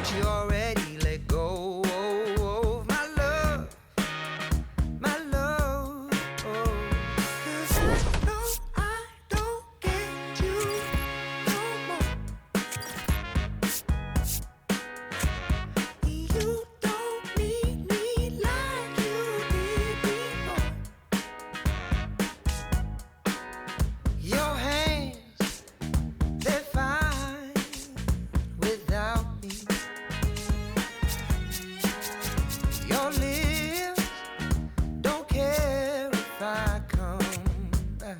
but you already let go of my love, my love. Oh, 'cause I know I don't get you no more. You don't need me like you did before. Your hands, they're fine without me. Your lips don't care if I come back.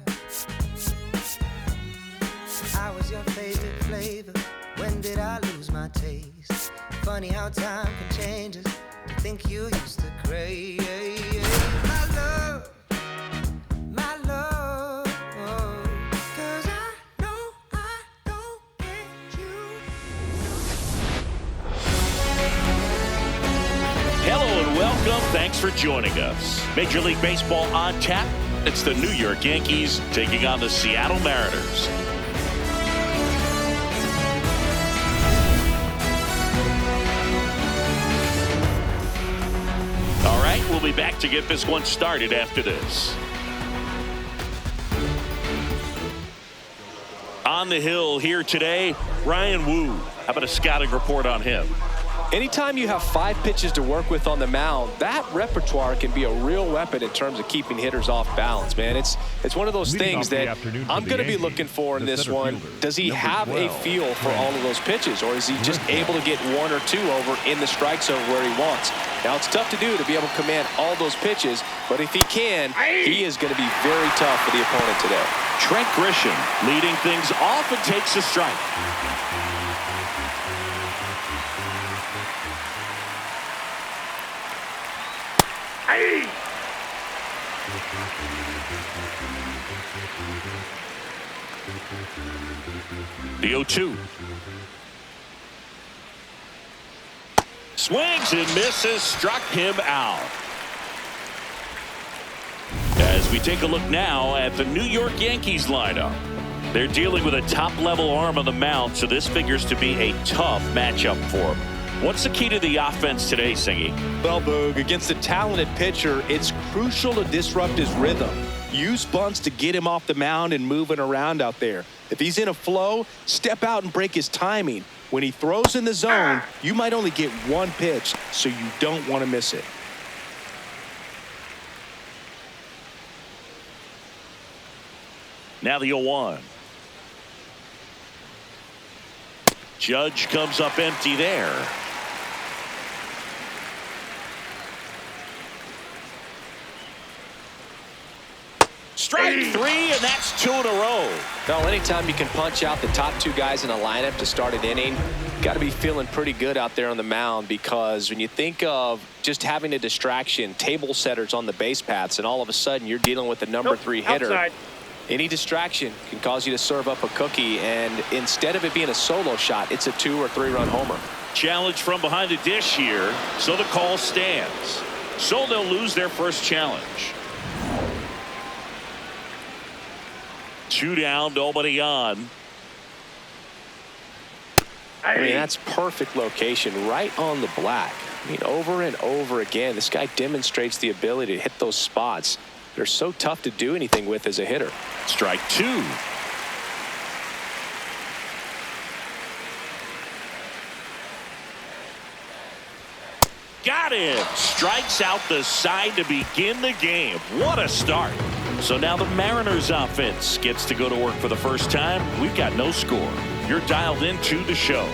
I was your favorite flavor. When did I lose my taste? Funny how time can change us. To think you used to crave my love, my love. 'Cause I know I don't get you. Hello and welcome. Thanks for joining us. Major League Baseball on tap. It's the New York Yankees taking on the Seattle Mariners. All right, we'll be back to get this one started after this. On the hill here today, Ryan Wu. How about a scouting report on him? Anytime you have 5 pitches to work with on the mound, that repertoire can be a real weapon in terms of keeping hitters off balance, man. It's one of those things that I'm going to be looking for in this one. Does he have a feel for all of those pitches, or is he just able to get 1 or 2 over in the strike zone where he wants? Now, it's tough to do to be able to command all those pitches, but if he can, he is going to be very tough for the opponent today. Trent Grisham leading things off and takes a strike. The 0-2. Swings and misses, struck him out. As we take a look now at the New York Yankees lineup. They're dealing with a top-level arm on the mound, so this figures to be a tough matchup for them. What's the key to the offense today, Singy? Well, Boog, against a talented pitcher, it's crucial to disrupt his rhythm. Use bunts to get him off the mound and moving around out there. If he's in a flow, step out and break his timing. When he throws in the zone, you might only get 1 pitch, so you don't want to miss it. Now the 0-1. Judge comes up empty there. Strike 3, and that's 2 in a row. Well, anytime you can punch out the top 2 guys in a lineup to start an inning, you got to be feeling pretty good out there on the mound, because when you think of just having a distraction, table setters on the base paths, and all of a sudden you're dealing with the number 3 hitter. Outside. Any distraction can cause you to serve up a cookie, and instead of it being a solo shot, it's a 2 or 3 run homer. Challenge from behind the dish here, so the call stands. So they'll lose their first challenge. 2 down, nobody on. I mean, that's perfect location, right on the black. I mean, over and over again, this guy demonstrates the ability to hit those spots. They're so tough to do anything with as a hitter. Strike 2. Got him. Strikes out the side to begin the game. What a start. So now the Mariners offense gets to go to work for the first time. We've got no score. You're dialed into the show.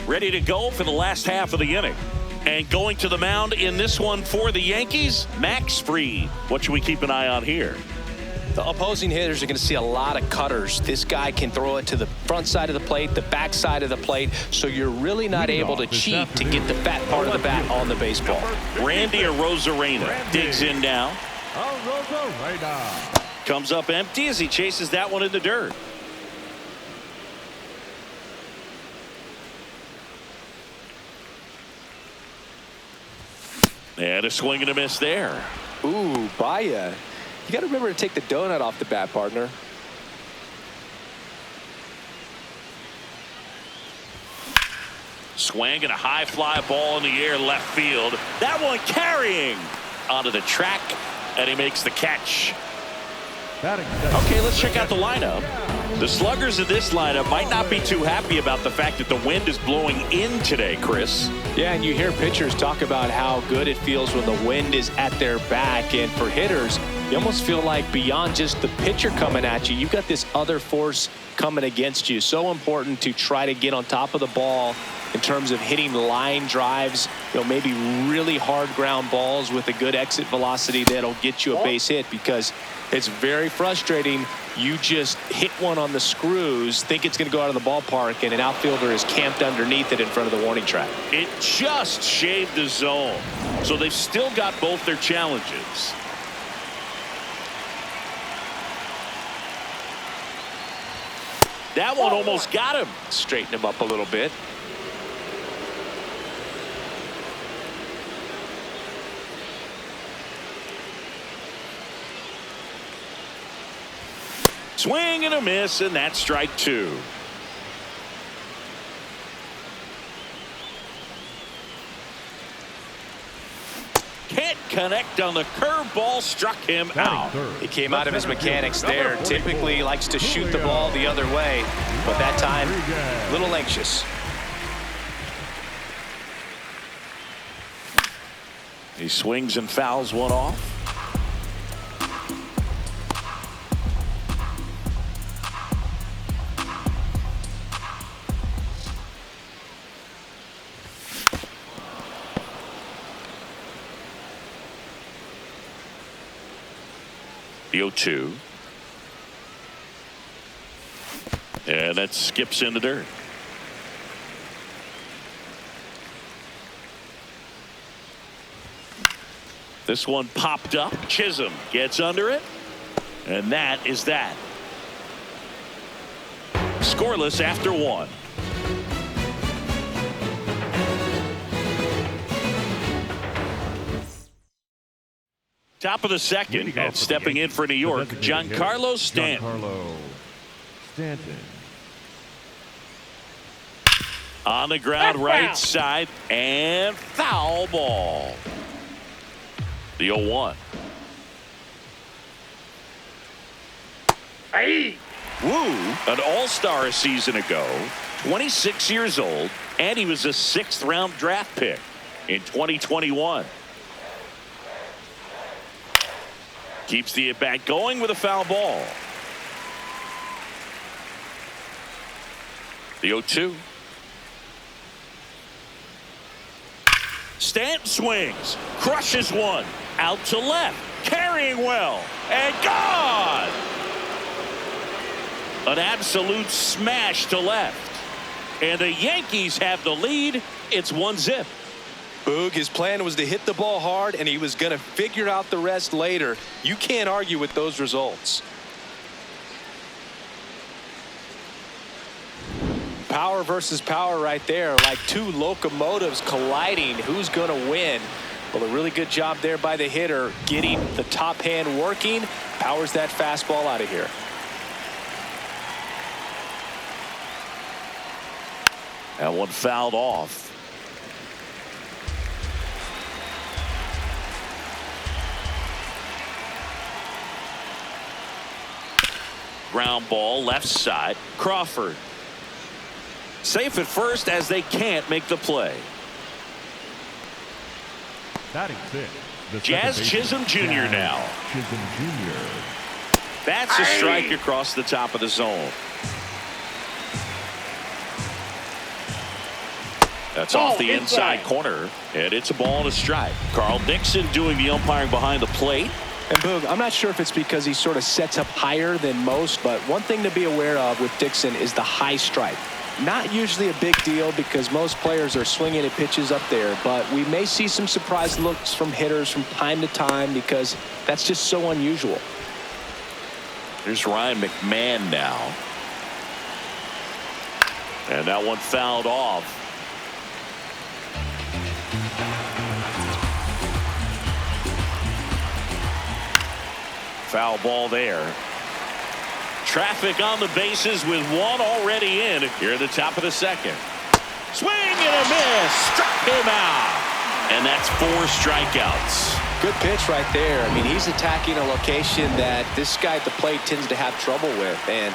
Ready to go for the last half of the inning. And going to the mound in this one for the Yankees, Max Fried. What should we keep an eye on here? The opposing hitters are going to see a lot of cutters. This guy can throw it to the front side of the plate, the back side of the plate, so you're really not able to cheat to get the fat part of the bat on the baseball. Randy Arozarena digs in now. Comes up empty as he chases that one in the dirt. And a swing and a miss there. Ooh, Baya. You got to remember to take the donut off the bat, partner. Swing and a high fly ball in the air left field. That one carrying onto the track, and he makes the catch. Okay, let's check out the lineup. The sluggers in this lineup might not be too happy about the fact that the wind is blowing in today, Chris. Yeah, and you hear pitchers talk about how good it feels when the wind is at their back. And for hitters, you almost feel like beyond just the pitcher coming at you, you've got this other force coming against you. So important to try to get on top of the ball in terms of hitting line drives, maybe really hard ground balls with a good exit velocity that'll get you a base hit, because it's very frustrating. You just hit one on the screws, think it's going to go out of the ballpark, and an outfielder is camped underneath it in front of the warning track. It just shaved the zone, so they've still got both their challenges. That one almost got him. Straighten him up a little bit. Swing and a miss, and that's strike two. Can't connect on the curveball, struck him out. He came out of his mechanics there. Typically likes to shoot the ball the other way, but that time a little anxious. He swings and fouls one off. The 0-2. And that skips in the dirt. This one popped up. Chisholm gets under it. And that is that. Scoreless after one. Top of the second, and stepping in for New York, Giancarlo Stanton. On the ground, right side, and foul ball. The 0-1. Hey! Woo, an all-star a season ago, 26 years old, and he was a 6th-round draft pick in 2021. Keeps the at-bat going with a foul ball. The 0-2. Stanton swings, crushes one, out to left, carrying well, and gone! An absolute smash to left. And the Yankees have the lead. It's 1-0. Boog, his plan was to hit the ball hard, and he was going to figure out the rest later. You can't argue with those results. Power versus power right there, like two locomotives colliding. Who's going to win? Well, a really good job there by the hitter, getting the top hand working. Powers that fastball out of here. That one fouled off. Ground ball left side. Crawford safe at first as they can't make the play. Jazz Chisholm Jr. now. That's a strike across the top of the zone. That's off the inside corner, and it's a ball and a strike. Carl Dixon doing the umpiring behind the plate. And Boog, I'm not sure if it's because he sort of sets up higher than most, but one thing to be aware of with Dixon is the high strike. Not usually a big deal because most players are swinging at pitches up there, but we may see some surprise looks from hitters from time to time because that's just so unusual. There's Ryan McMahon now. And that one fouled off. Foul ball there. Traffic on the bases with one already in here at the top of the second. Swing and a miss. Struck him out. And that's 4 strikeouts. Good pitch right there. I mean, he's attacking a location that this guy at the plate tends to have trouble with. And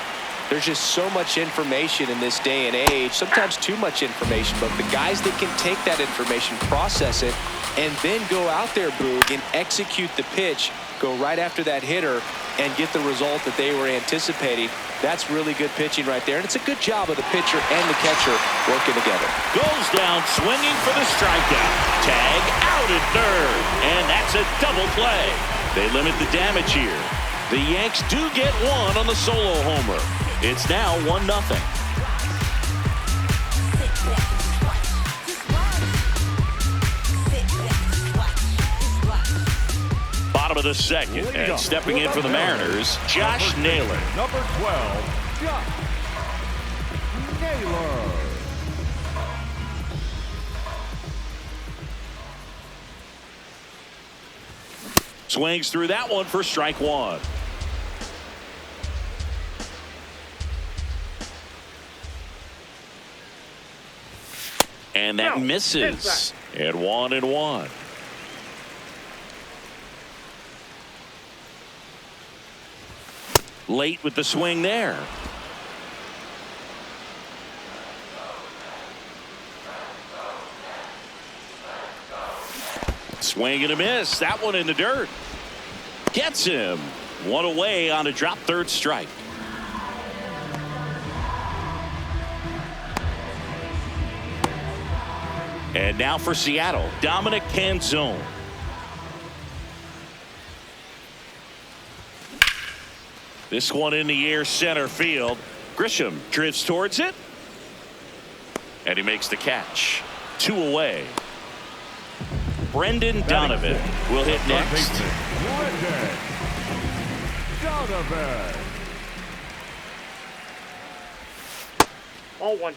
there's just so much information in this day and age, sometimes too much information. But the guys that can take that information, process it, and then go out there, Boog, and execute the pitch, go right after that hitter, and get the result that they were anticipating. That's really good pitching right there. And it's a good job of the pitcher and the catcher working together. Goes down swinging for the strikeout. Tag out at third. And that's a double play. They limit the damage here. The Yanks do get one on the solo homer. It's now 1-0. Bottom of the second, and stepping in for the Mariners, Josh Naylor. Number 12, Josh Naylor. Swings through that one for strike one. And that misses. At 1-1. Late with the swing there. Swing and a miss. That one in the dirt. Gets him. One away on a drop third strike. And now for Seattle, Dominic Canzone. This one in the air center field. Grisham drifts towards it. And he makes the catch. 2 away. Brendan Donovan will hit next. Brendan Donovan. 0-1.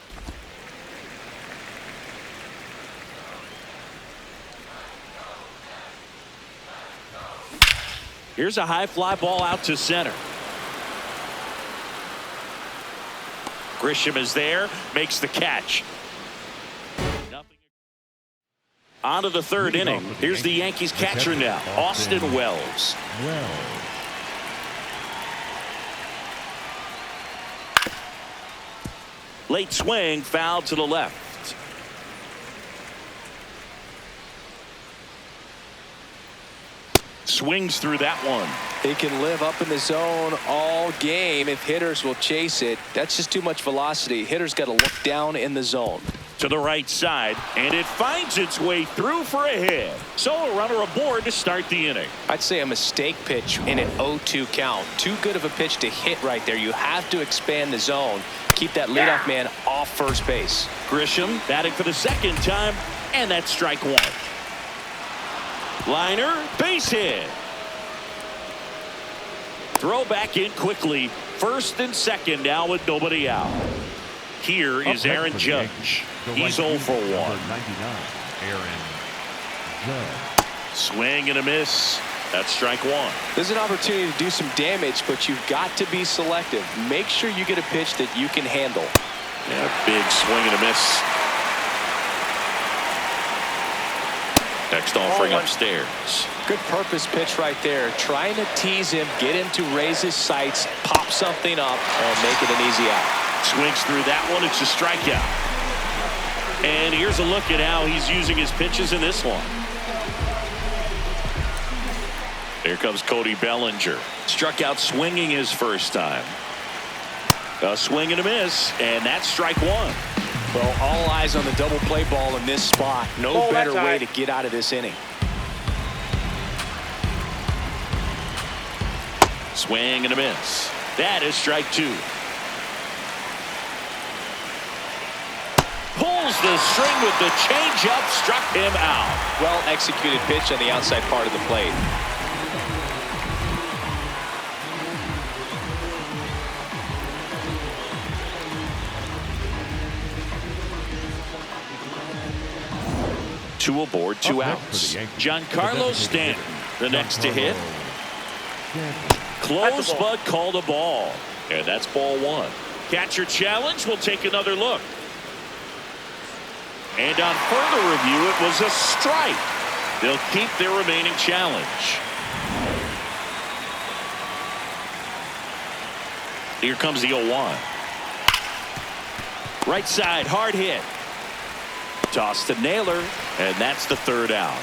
Here's a high fly ball out to center. Grisham is there, makes the catch. On to the third inning. Here's the Yankees catcher now, Austin Wells. Late swing, foul to the left. Swings through that one. He can live up in the zone all game if hitters will chase it. That's just too much velocity. Hitters got to look down in the zone. To the right side, and it finds its way through for a hit. So a runner aboard to start the inning. I'd say a mistake pitch in an 0-2 count. Too good of a pitch to hit right there. You have to expand the zone. Keep that leadoff man off first base. Grisham batting for the second time, and that's strike one. Liner, base hit. Throw back in quickly. First and second now with nobody out. Here is Aaron Judge. He's 0 for 1. Aaron Judge. Swing and a miss. That's strike one. There's an opportunity to do some damage, but you've got to be selective. Make sure you get a pitch that you can handle. And a big swing and a miss. Next offering upstairs. Good purpose pitch right there. Trying to tease him, get him to raise his sights, pop something up, and make it an easy out. Swings through that one. It's a strikeout. And here's a look at how he's using his pitches in this one. Here comes Cody Bellinger. Struck out swinging his first time. A swing and a miss, and that's strike one. Well, all eyes on the double play ball in this spot. No better way to get out of this inning. Swing and a miss. That is strike two. Pulls the string with the changeup, struck him out. Well executed pitch on the outside part of the plate. Two aboard, 2 outs. Giancarlo Stanton, the next to hit. Close, but called a ball. And that's ball one. Catcher challenge. We'll take another look. And on further review, it was a strike. They'll keep their remaining challenge. Here comes the 0-1. Right side, hard hit. Toss to Naylor, and that's the third out.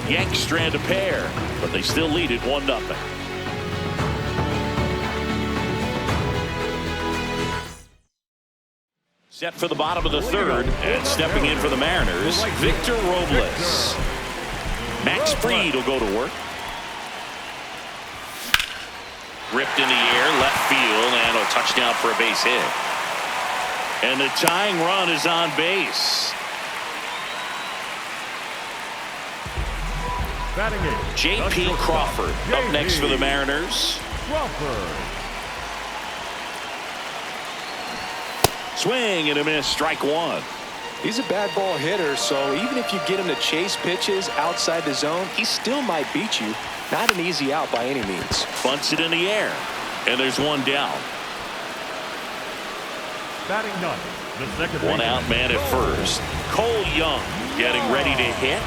Yanks strand a pair, but they still lead it 1-0. Set for the bottom of the third, and stepping in for the Mariners, Victor Robles. Max Fried will go to work. Ripped in the air, left field, and a touchdown for a base hit. And the tying run is on base. J.P. Crawford up next for the Mariners. Swing and a miss, strike one. He's a bad ball hitter, so even if you get him to chase pitches outside the zone, he still might beat you. Not an easy out by any means. Bunts it in the air, and there's one down. Batting ninth, the second One out man at first. Cole Young getting ready to hit.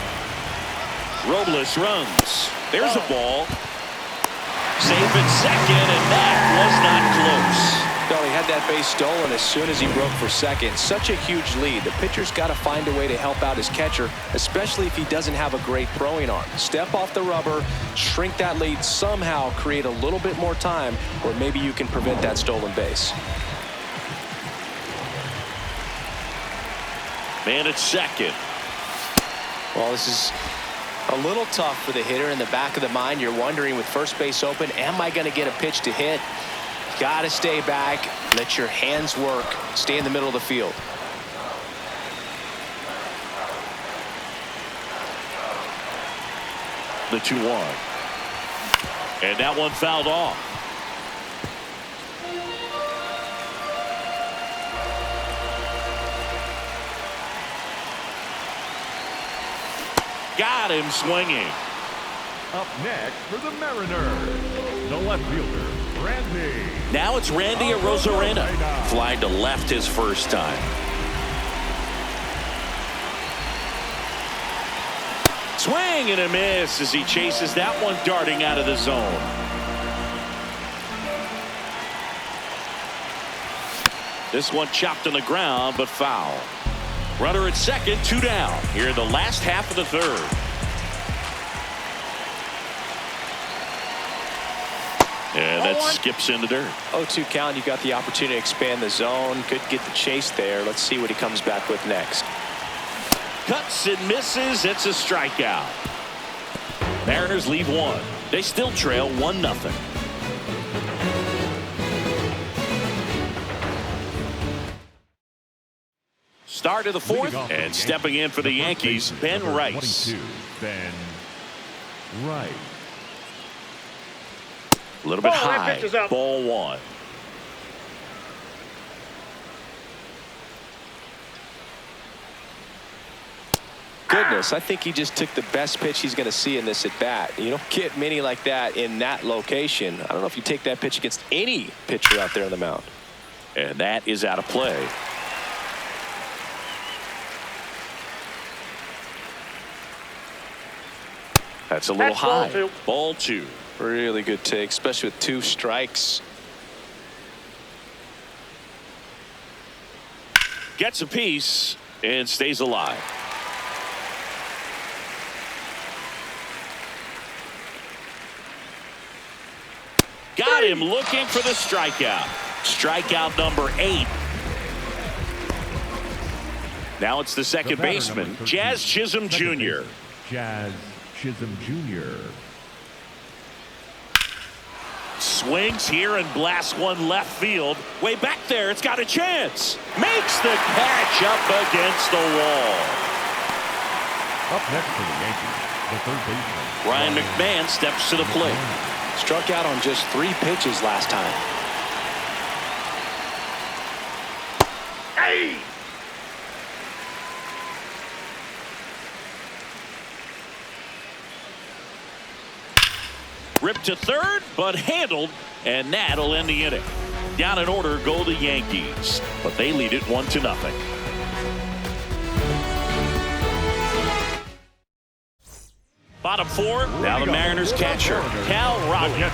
Robles runs. There's a ball. Safe at second, and that was not close. No, he had that base stolen as soon as he broke for second. Such a huge lead. The pitcher's got to find a way to help out his catcher, especially if he doesn't have a great throwing arm. Step off the rubber, shrink that lead, somehow create a little bit more time where maybe you can prevent that stolen base. Man at second. Well, this is a little tough for the hitter. In the back of the mind, you're wondering with first base open, am I going to get a pitch to hit? Got to stay back, let your hands work, stay in the middle of the field. The 2-1. And that one fouled off. Got him swinging. Up next for the Mariners, the left fielder, Randy. Now it's Randy Arozarena, flying to left his first time. Swing and a miss as he chases that one darting out of the zone. This one chopped on the ground, but foul. Runner at second, 2 down here in the last half of the third. And that skips in the dirt. 0-2 count. You got the opportunity to expand the zone. Could get the chase there. Let's see what he comes back with next. Cuts and misses. It's a strikeout. Mariners leave one. They still trail 1-0. Start of the fourth, and stepping in for the Yankees, Ben Rice. Ben Rice. A little bit high. Ball one. Goodness, I think he just took the best pitch he's going to see in this at bat. You don't get many like that in that location. I don't know if you take that pitch against any pitcher out there on the mound. And that is out of play. That's a little high. Ball two. Really good take, especially with 2 strikes. Gets a piece and stays alive. Got him looking for the strikeout. Strikeout number 8. Now it's the second baseman, Jazz Chisholm Jr. Jazz Chisholm Jr. Swings here and blasts one left field. Way back there, it's got a chance. Makes the catch up against the wall. Up next for the Yankees, the third baseman, Ryan McMahon steps to the plate. Struck out on just 3 pitches last time. Hey! Ripped to third, but handled, and that'll end the inning. Down in order go the Yankees, but they lead it 1-0. Bottom four, now the Mariners catcher, Cal Raleigh.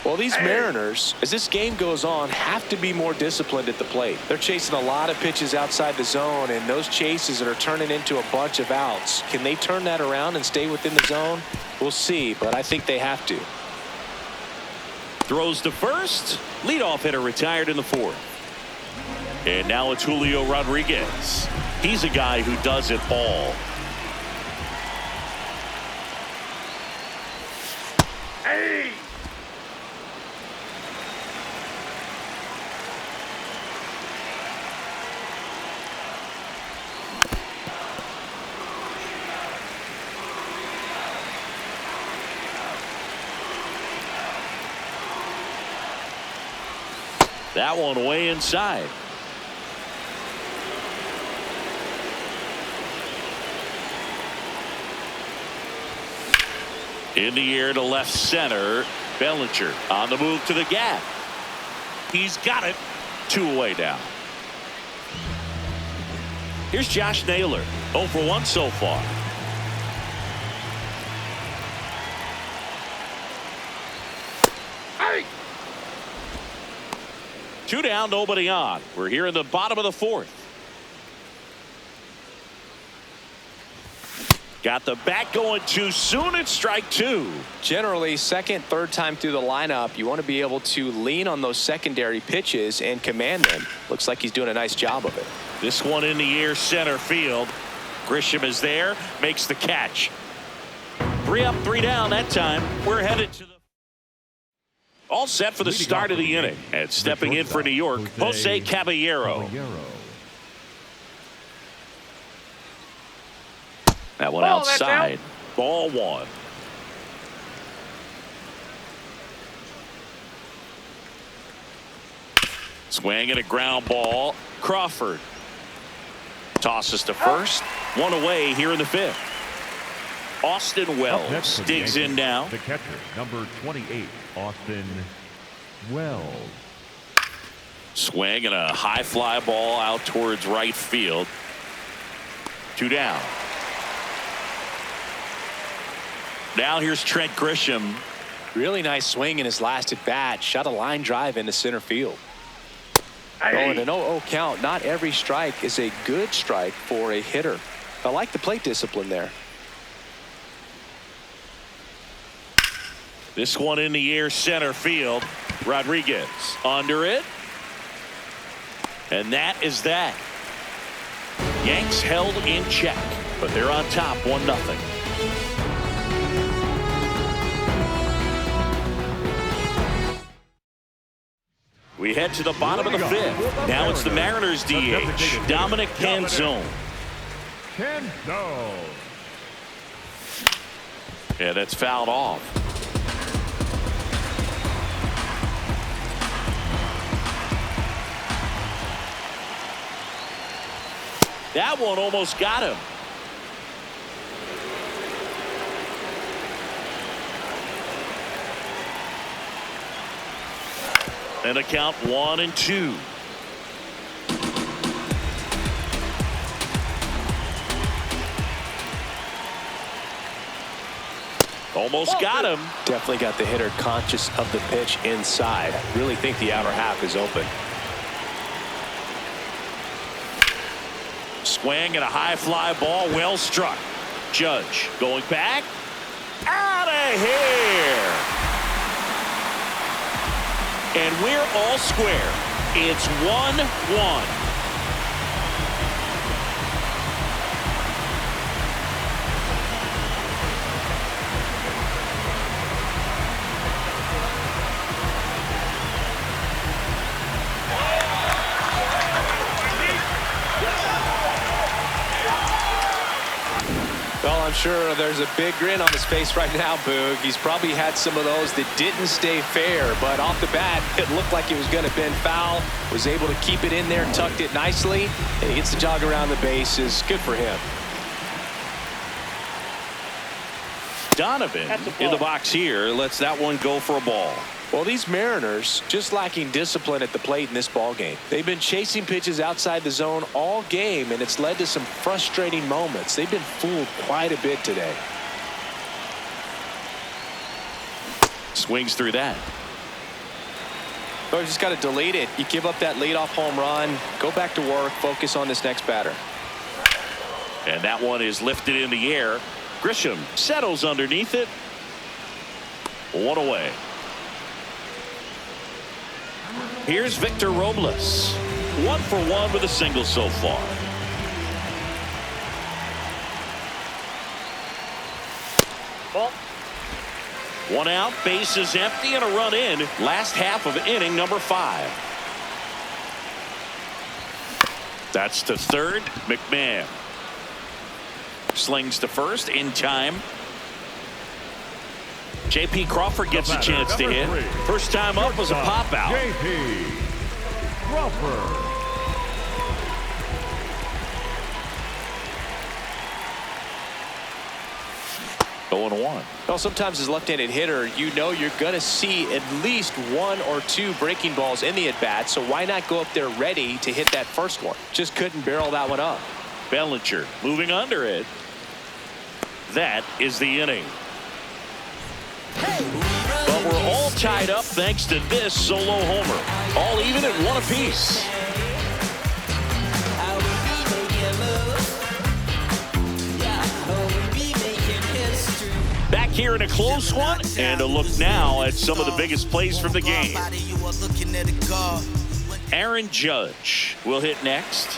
Well, these Mariners, as this game goes on, have to be more disciplined at the plate. They're chasing a lot of pitches outside the zone, and those chases are turning into a bunch of outs. Can they turn that around and stay within the zone? We'll see, but I think they have to. Throws to first. Leadoff hitter retired in the fourth. And now it's Julio Rodriguez. He's a guy who does it all. Hey! That one way inside. In the air to left center. Bellinger on the move to the gap. He's got it. 2 away now. Here's Josh Naylor. 0 for 1 so far. Hey! 2 down, nobody on. We're here in the bottom of the fourth. Got the bat going too soon. It's strike 2. Generally, second, third time through the lineup, you want to be able to lean on those secondary pitches and command them. Looks like he's doing a nice job of it. This one in the air center field. Grisham is there, makes the catch. 3 up, 3 down that time. We're headed to the all set for the start of the inning. And stepping in for New York, Jose Caballero. That one outside. Ball 1. Swing and a ground ball. Crawford tosses to first. 1 away here in the 5th. Austin Wells digs in now. The catcher, number 28, Austin Wells. Swing and a high fly ball out towards right field. 2 down. Now here's Trent Grisham. Really nice swing in his last at bat. Shot a line drive into center field. Oh, and an 0-0 count. Not every strike is a good strike for a hitter. I like the plate discipline there. This one in the air center field. Rodriguez under it. And that is that. Yanks held in check, but they're on top 1-0. We head to the bottom of the 5th. Now it's the Mariners DH, Dominic Canzone. Yeah, that's fouled off. That one almost got him. And a count 1-2. Almost got him. Definitely got the hitter conscious of the pitch inside. I really think the outer half is open. Swing and a high fly ball, well struck. Judge going back. Out of here. And we're all square. It's 1-1. Well, I'm sure there's a big grin on his face right now, Boog. He's probably had some of those that didn't stay fair, but off the bat, it looked like it was going to bend foul. Was able to keep it in there, tucked it nicely, and he gets the jog around the bases. Good for him. Donovan in the box here lets that one go for a ball. Well, these Mariners just lacking discipline at the plate in this ball game. They've been chasing pitches outside the zone all game, and it's led to some frustrating moments. They've been fooled quite a bit today. Swings through that. Oh, you just got to delete it. You give up that leadoff home run, go back to work, focus on this next batter. And that one is lifted in the air. Grisham settles underneath it. One away. Here's Victor Robles. 1 for 1 with a single so far. Ball. One out, base is empty, and a run in. Last half of inning number 5. That's to third. McMahon slings to first in time. J.P. Crawford gets a chance to hit. First time up was a pop out. J.P. Crawford. 0-1. Well, sometimes as a left-handed hitter, you know you're going to see at least 1 or 2 breaking balls in the at-bat, so why not go up there ready to hit that first one? Just couldn't barrel that one up. Bellinger moving under it. That is the inning. But we're all tied up thanks to this solo homer. All even at 1 apiece. Back here in a close one, and a look now at some of the biggest plays from the game. Aaron Judge will hit next.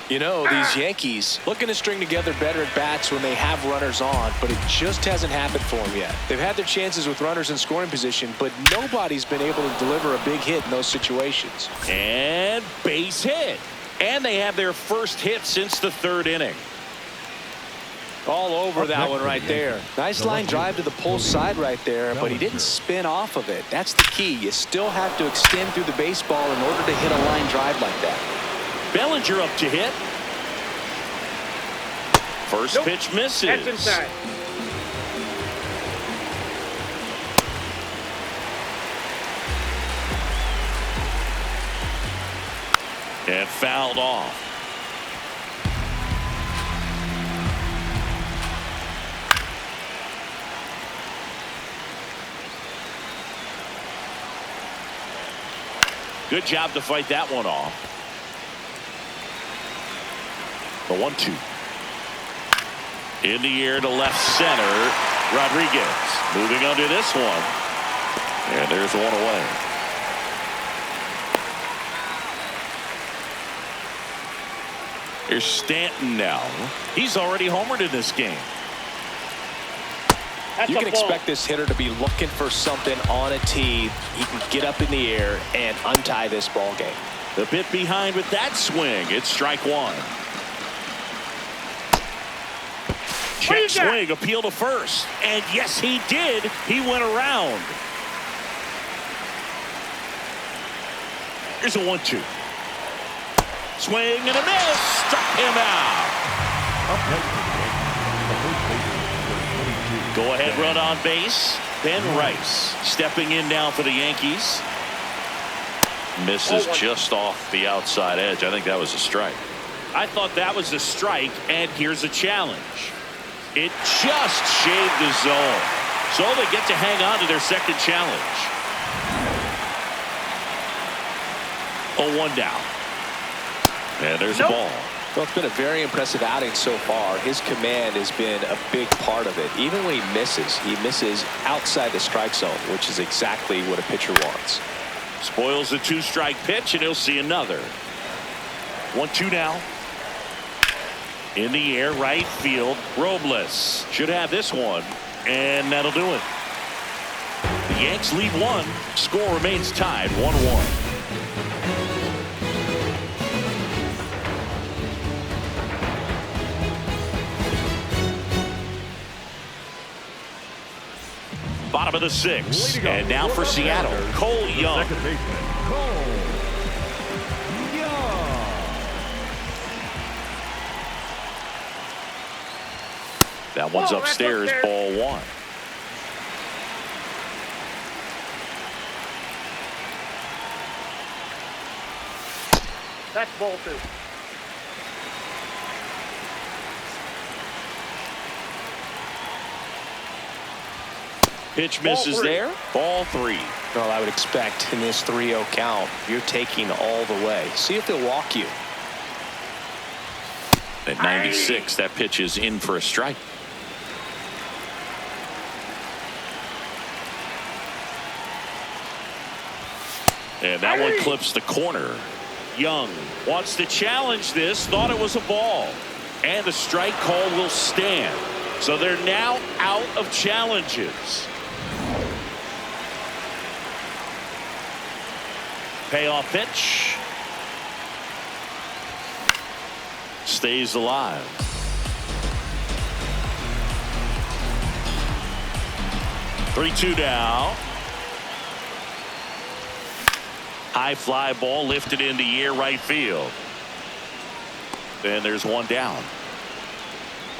You know, these Yankees looking to string together better at bats when they have runners on, but it just hasn't happened for them yet. They've had their chances with runners in scoring position, but nobody's been able to deliver a big hit in those situations. And base hit. And they have their first hit since the 3rd inning. All over that one right there. Nice line drive to the pull side right there, but he didn't spin off of it. That's the key. You still have to extend through the baseball in order to hit a line drive like that. Bellinger up to hit. First pitch misses. That's inside. And fouled off. Good job to fight that one off. The 1-2. In the air to left center. Rodriguez moving under this one. And there's one away. Here's Stanton now. He's already homered in this game. You can expect this hitter to be looking for something on a tee. He can get up in the air and untie this ball game. The bit behind with that swing. It's strike 1. Check swing, appeal to first. And yes, he did. He went around. Here's a 1-2. Swing and a miss. Struck him out. Go ahead run on base. Ben Rice stepping in now for the Yankees. Misses just off the outside edge. I think that was a strike. I thought that was a strike, and here's a challenge. It just shaved the zone. So they get to hang on to their second challenge. 0-1 down. And there's a ball. Well, it's been a very impressive outing so far. His command has been a big part of it. Even when he misses outside the strike zone, which is exactly what a pitcher wants. Spoils the 2-strike pitch, and he'll see another. 1-2 now. In the air, right field. Robles should have this one, and that'll do it. The Yanks lead 1. Score remains tied 1-1. Bottom of the 6th, and now for Seattle, Cole Young. Second baseman, Cole Young. That one's upstairs, ball one. That's ball two. Pitch misses there. Ball three. Well, I would expect in this 3-0 count, you're taking all the way. See if they'll walk you. At 96, that pitch is in for a strike. And that one clips the corner. Young wants to challenge this, thought it was a ball. And the strike call will stand. So they're now out of challenges. Payoff pitch. Stays alive. Three-two now. High fly ball lifted in the air right field. And there's one down.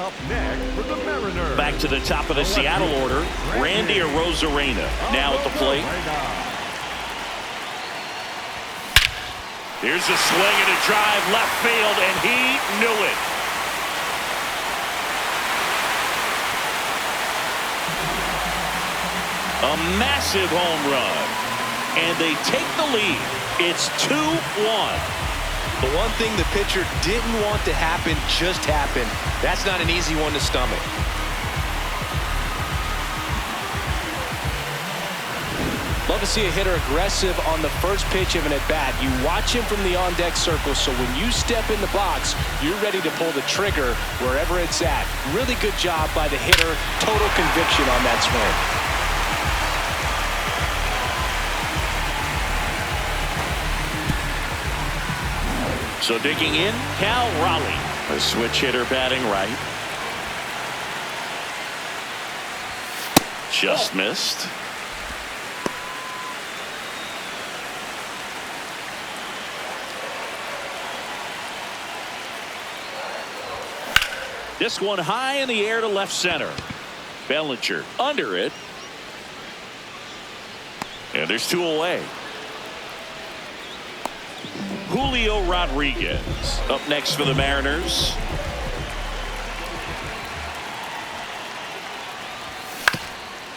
Up next for the Mariners. Back to the top of the Seattle order. Randy Arozarena now at the plate. Here's a swing and a drive left field, and he knew it. A massive home run. And they take the lead. It's 2-1. The one thing the pitcher didn't want to happen just happened. That's not an easy one to stomach. Love to see a hitter aggressive on the first pitch of an at-bat. You watch him from the on-deck circle, so when you step in the box, you're ready to pull the trigger wherever it's at. Really good job by the hitter. Total conviction on that swing. So digging in, Cal Raleigh, a switch hitter batting right. Just missed. This one high in the air to left center. Bellinger under it. And there's two away. Julio Rodriguez up next for the Mariners.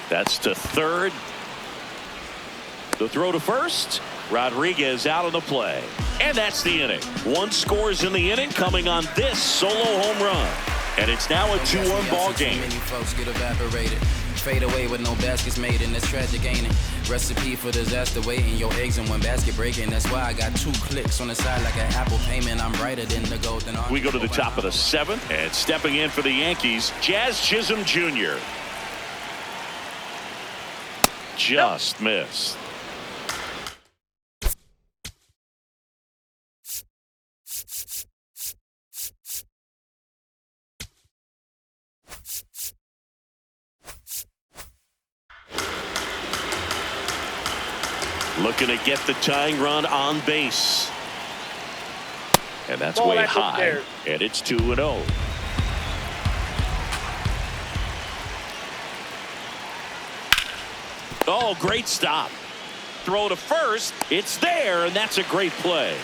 That's to third. The throw to first. Rodriguez out on the play. And that's the inning. One scores in the inning coming on this solo home run. And it's now a 2-1 ball game. Many folks get evaporated. Fade away with no baskets made, and that's tragic, ain't it? Recipe for disaster waiting. Your eggs in one basket breaking. That's why I got 2 clicks on the side like an Apple payment. I'm brighter than the golden. We go to the top of the 7th, and stepping in for the Yankees, Jazz Chisholm Jr. Just missed. Looking to get the tying run on base. And that's way high. And it's 2-0. Oh, great stop. Throw to first. It's there, and that's a great play.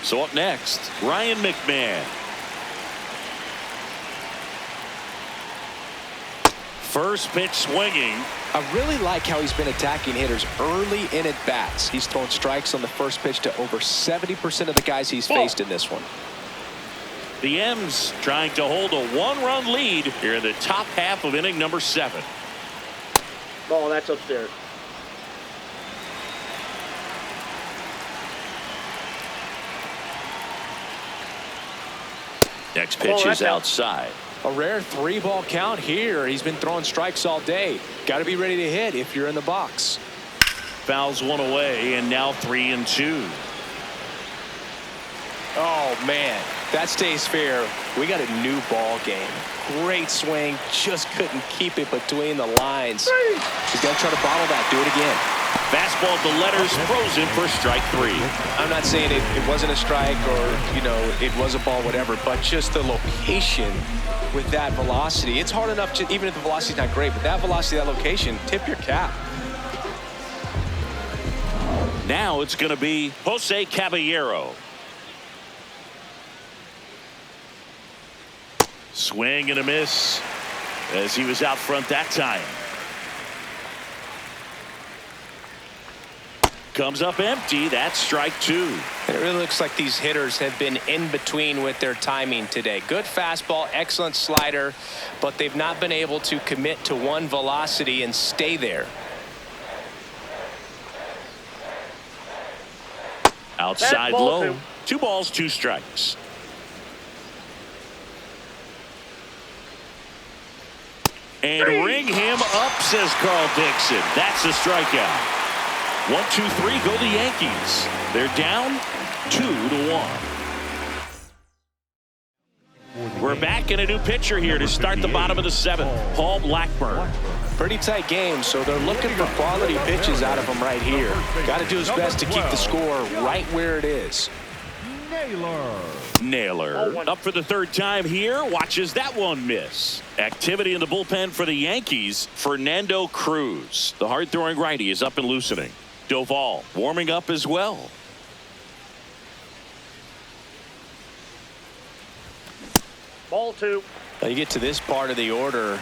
So up next, Ryan McMahon. First pitch swinging. I really like how he's been attacking hitters early in at bats. He's thrown strikes on the first pitch to over 70% of the guys he's faced in this one. The M's trying to hold a 1-run lead here in the top half of inning number 7. Ball, that's upstairs. Next pitch is outside. A rare 3-ball count here. He's been throwing strikes all day. Got to be ready to hit if you're in the box. Fouls one away, and now 3-2. Oh, man. that stays fair, we got a new ball game. Great swing, just couldn't keep it between the lines. He's got to try to bottle that. Do it again. Fastball at the letters, frozen for strike 3. I'm not saying it wasn't a strike or, you know, it was a ball, whatever, but just the location with that velocity. It's hard enough, even if the velocity's not great, but that velocity, that location, tip your cap. Now it's going to be Jose Caballero. Swing and a miss as he was out front that time. Comes up empty. That's strike 2. And it really looks like these hitters have been in between with their timing today. Good fastball, excellent slider, but they've not been able to commit to one velocity and stay there. Outside low. 2 balls, 2 strikes. And ring him up, says Carl Dixon. That's a strikeout. 1, 2, 3, go the Yankees. They're down 2-1. We're back in a new pitcher here to start the bottom of the 7th. Paul Blackburn. Pretty tight game, so they're looking for quality pitches out of him right here. Got to do his best to keep the score right where it is. Naylor up for the 3rd time here. Watches that one miss. Activity in the bullpen for the Yankees. Fernando Cruz, the hard-throwing righty, is up and loosening. Doval warming up as well. Ball 2. Now you get to this part of the order.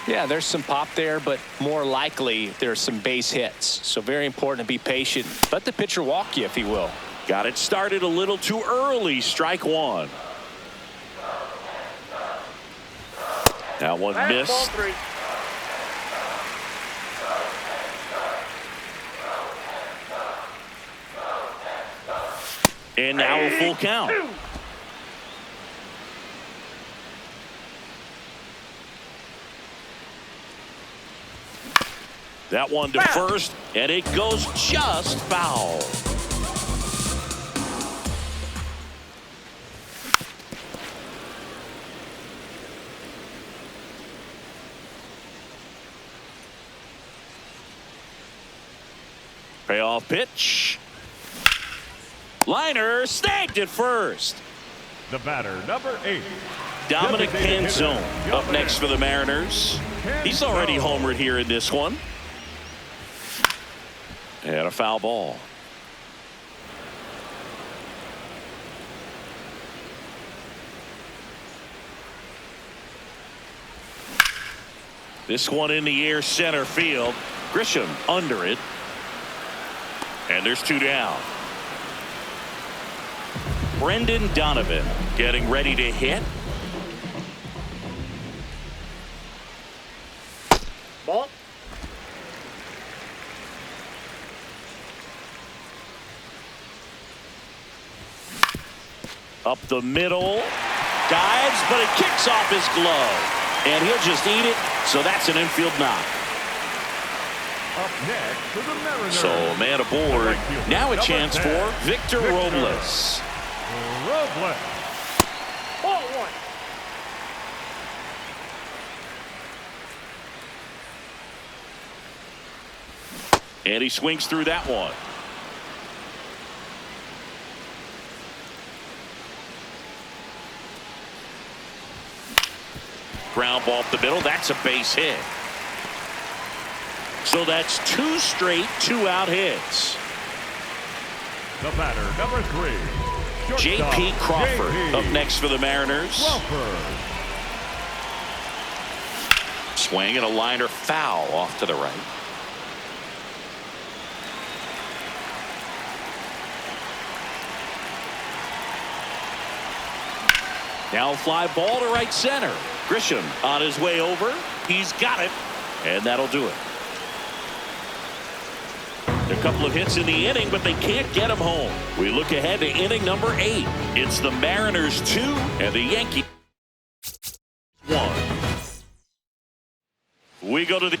Yeah, there's some pop there, but more likely there's some base hits. So very important to be patient. Let the pitcher walk you if he will. Got it started a little too early. Strike 1. That one missed. Ball 3. And now a full count. That one to first, and it goes just foul. Payoff pitch. Liner snagged at first. The batter, number 8. Dominic Canzone up next for the Mariners. He's already homered here in this one. And a foul ball. This one in the air, center field. Grisham under it. And there's 2 down. Brendan Donovan getting ready to hit. Ball. Up the middle. Dives, but it kicks off his glove. And he'll just eat it. So that's an infield knock. Up next for the Mariners. So a man aboard. Now a chance for Victor Robles. Robles. Ball 1. And he swings through that one. Ground ball up the middle. That's a base hit. So that's 2 straight 2-out hits. The batter, number 3. J.P. Crawford up next for the Mariners. Swing and a liner foul off to the right. Now fly ball to right center. Grisham on his way over. He's got it. And that'll do it. A couple of hits in the inning, but they can't get him home. We look ahead to inning number 8. It's the Mariners 2 and the Yankees 1. We go to the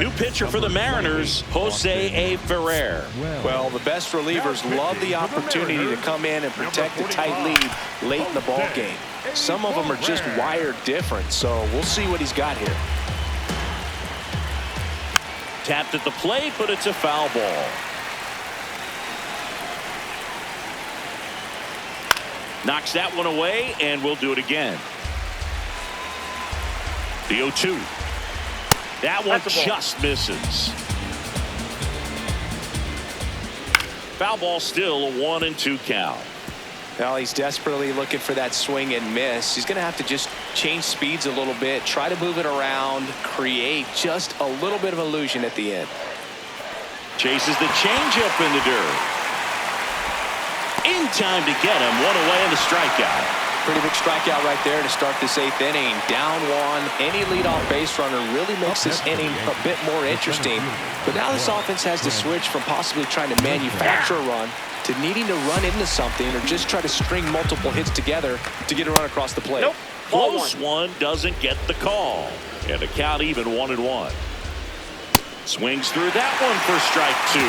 New pitcher for the Mariners, Jose A. Ferrer. Well, the best relievers love the opportunity to come in and protect a tight lead late in the ball game. Some of them are just wired different, so we'll see what he's got here. Tapped at the plate, but it's a foul ball. Knocks that one away, and we'll do it again. The 0-2. That one just misses. Foul ball, still a 1-2 count. Now he's desperately looking for that swing and miss. He's going to have to just change speeds a little bit, try to move it around, create just a little bit of illusion at the end. Chases the changeup in the dirt. In time to get him. One away in the strikeout. Pretty big strikeout right there to start this 8th inning. Down one. Any leadoff base runner really makes this inning a bit more interesting. But now this offense has to switch from possibly trying to manufacture a run to needing to run into something or just try to string multiple hits together to get a run across the plate. Nope. Close one doesn't get the call. And the count even 1-1. Swings through that one for strike 2.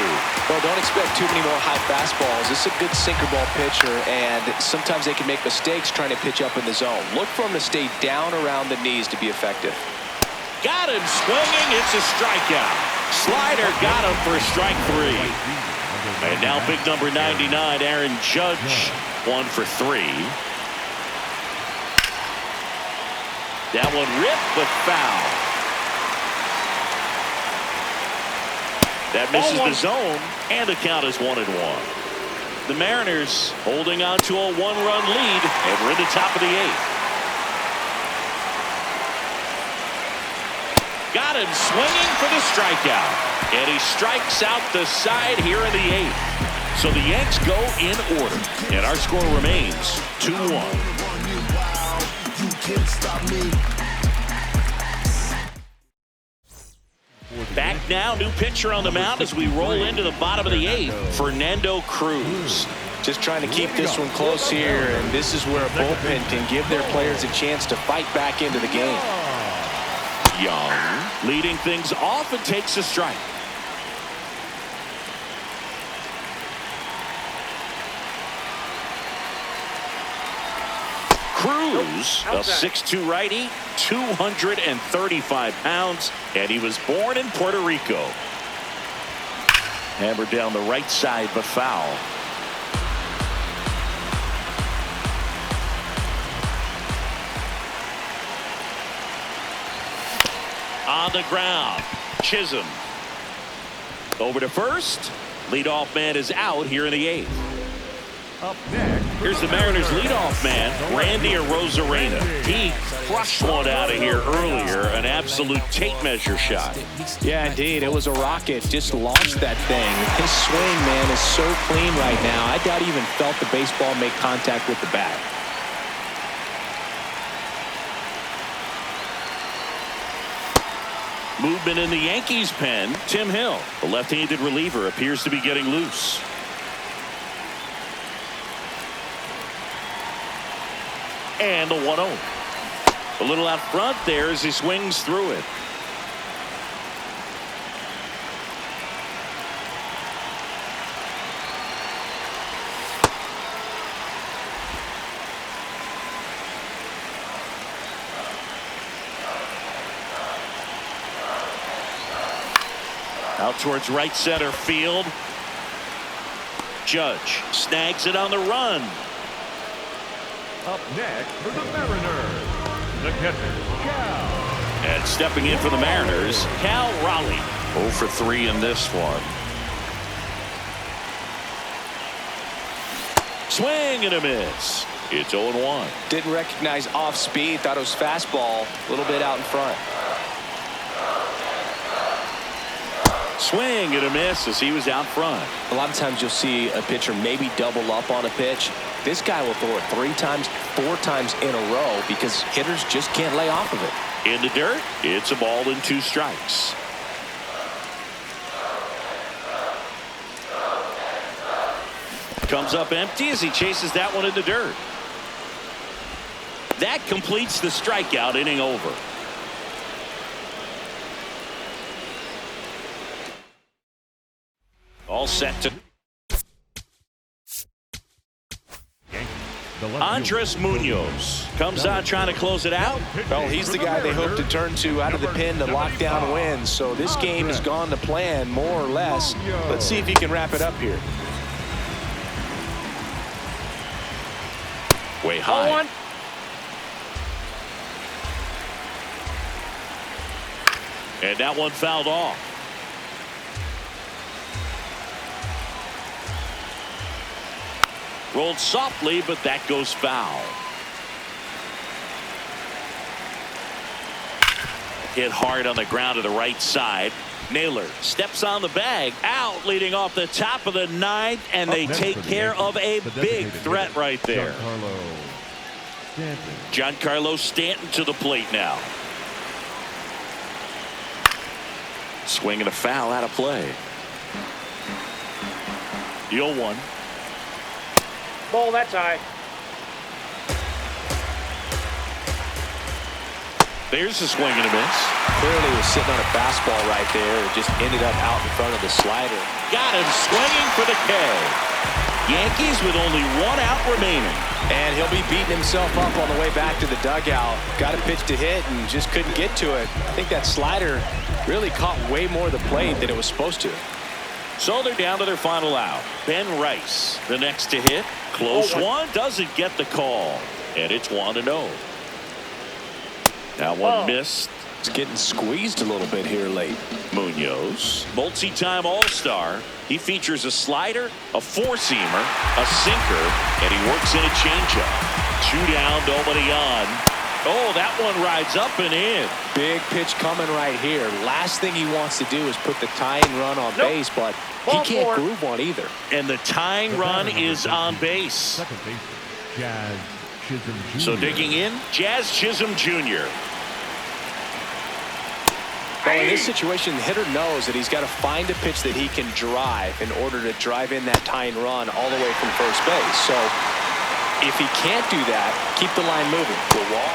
Well, don't expect too many more high fastballs. This is a good sinker ball pitcher, and sometimes they can make mistakes trying to pitch up in the zone. Look for him to stay down around the knees to be effective. Got him swinging. It's a strikeout. Slider got him for strike 3. And now big number 99, Aaron Judge, 1 for 3. That one ripped, but foul. That misses the zone, and the count is 1-1. The Mariners holding on to a 1-run lead, and we're in the top of the 8th. Got him swinging for the strikeout, and he strikes out the side here in the 8th. So the Yanks go in order, and our score remains 2-1. Back now, new pitcher on the mound as we roll into the bottom of the 8th, Fernando Cruz. Just trying to keep this one close here, and this is where a bullpen can give their players a chance to fight back into the game. Young leading things off and takes a strike. Cruz, a 6'2" righty, 235 pounds, and he was born in Puerto Rico. Hammered down the right side, but foul. On the ground, Chisholm. Over to first. Leadoff man is out here in the 8th. Up next, here's the Mariners leadoff man, Randy Arozarena. He crushed one out of here earlier, an absolute tape measure shot. Yeah, indeed. It was a rocket. Just launched that thing. His swing, man, is so clean right now. I doubt he even felt the baseball make contact with the bat. Movement in the Yankees pen. Tim Hill, the left-handed reliever, appears to be getting loose. And the 1-0. A little out front there as he swings through it. Out towards right center field. Judge snags it on the run. Up next for the Mariners, the catcher, Cal. And stepping in for the Mariners, Cal Raleigh. 0 for 3 in this one. Swing and a miss. It's 0-1. Didn't recognize off speed. Thought it was fastball. A little bit out in front. Swing and a miss as he was out front. A lot of times you'll see a pitcher maybe double up on a pitch. This guy will throw it 3 times, 4 times in a row because hitters just can't lay off of it. In the dirt, it's a ball and 2 strikes. Comes up empty as he chases that one in the dirt. That completes the strikeout, inning over. All set to Andres Munoz comes out trying to close it out. Well, he's the guy they hope to turn to out of the pen to lock down wins. So this game has gone to plan, more or less. Let's see if he can wrap it up here. Way high. And that one fouled off. Rolled softly, but that goes foul. Hit hard on the ground to the right side. Naylor steps on the bag, out leading off the top of the ninth, and they take care of a big threat right there. Giancarlo Stanton to the plate now. Swing and a foul out of play. The 0-1. Ball, that's high. There's a swing and a miss. Clearly was sitting on a fastball right there. It just ended up out in front of the slider. Got him swinging for the K. Yankees with only 1 out remaining. And he'll be beating himself up on the way back to the dugout. Got a pitch to hit and just couldn't get to it. I think that slider really caught way more of the plate than it was supposed to. So they're down to their final out. Ben Rice, the next to hit. Close one, doesn't get the call. And it's 1-0. That one missed. It's getting squeezed a little bit here late. Munoz, multi-time All-Star. He features a slider, a four-seamer, a sinker, and he works in a changeup. 2 down, nobody on. Oh, that one rides up and in. Big pitch coming right here. Last thing he wants to do is put the tying run on base, but he can't groove one either. And the tying run is on base. Second base, Jazz Chisholm Jr. So digging in, Jazz Chisholm Jr. Well, in this situation, the hitter knows that he's got to find a pitch that he can drive in order to drive in that tying run all the way from first base. So if he can't do that, keep the line moving. The wall.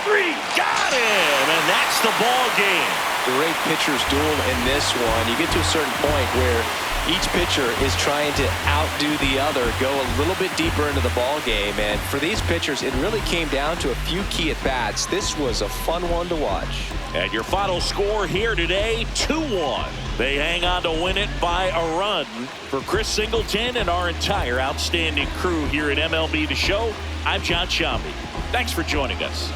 Got him, and that's the ball game. Great pitchers duel in this one. You get to a certain point where each pitcher is trying to outdo the other, go a little bit deeper into the ball game. And for these pitchers, it really came down to a few key at-bats. This was a fun one to watch. And your final score here today, 2-1. They hang on to win it by a run. For Chris Singleton and our entire outstanding crew here at MLB The Show, I'm John Shambi. Thanks for joining us.